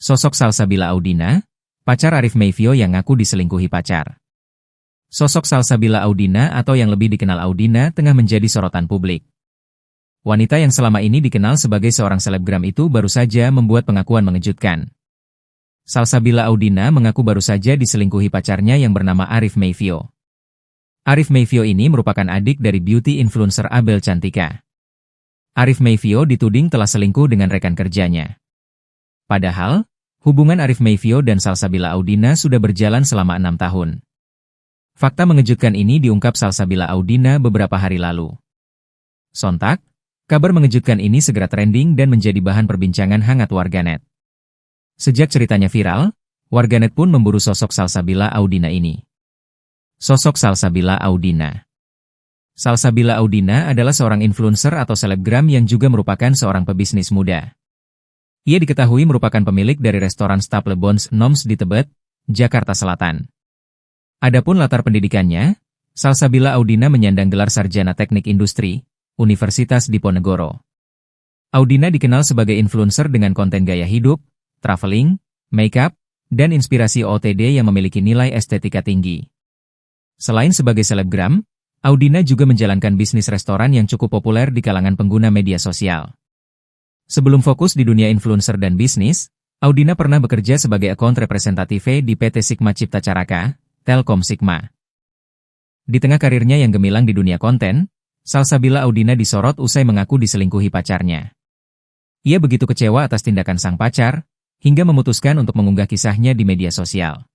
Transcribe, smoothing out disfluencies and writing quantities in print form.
Sosok Salsabila Audina, pacar Arif Meivio yang ngaku diselingkuhi pacar. Sosok Salsabila Audina atau yang lebih dikenal Audina tengah menjadi sorotan publik. Wanita yang selama ini dikenal sebagai seorang selebgram itu baru saja membuat pengakuan mengejutkan. Salsabila Audina mengaku baru saja diselingkuhi pacarnya yang bernama Arif Meivio. Arif Meivio ini merupakan adik dari beauty influencer Abel Cantika. Arif Meivio dituding telah selingkuh dengan rekan kerjanya. Padahal, hubungan Arif Meivio dan Salsabila Audina sudah berjalan selama 6 tahun. Fakta mengejutkan ini diungkap Salsabila Audina beberapa hari lalu. Sontak, kabar mengejutkan ini segera trending dan menjadi bahan perbincangan hangat warganet. Sejak ceritanya viral, warganet pun memburu sosok Salsabila Audina ini. Sosok Salsabila Audina. Salsabila Audina adalah seorang influencer atau selebgram yang juga merupakan seorang pebisnis muda. Ia diketahui merupakan pemilik dari restoran Staple Bones Noms di Tebet, Jakarta Selatan. Adapun latar pendidikannya, Salsabila Audina menyandang gelar sarjana teknik industri, Universitas Diponegoro. Audina dikenal sebagai influencer dengan konten gaya hidup, traveling, makeup, dan inspirasi OOTD yang memiliki nilai estetika tinggi. Selain sebagai selebgram, Audina juga menjalankan bisnis restoran yang cukup populer di kalangan pengguna media sosial. Sebelum fokus di dunia influencer dan bisnis, Audina pernah bekerja sebagai account representative di PT Sigma Cipta Caraka, Telkom Sigma. Di tengah karirnya yang gemilang di dunia konten, Salsabila Audina disorot usai mengaku diselingkuhi pacarnya. Ia begitu kecewa atas tindakan sang pacar, hingga memutuskan untuk mengunggah kisahnya di media sosial.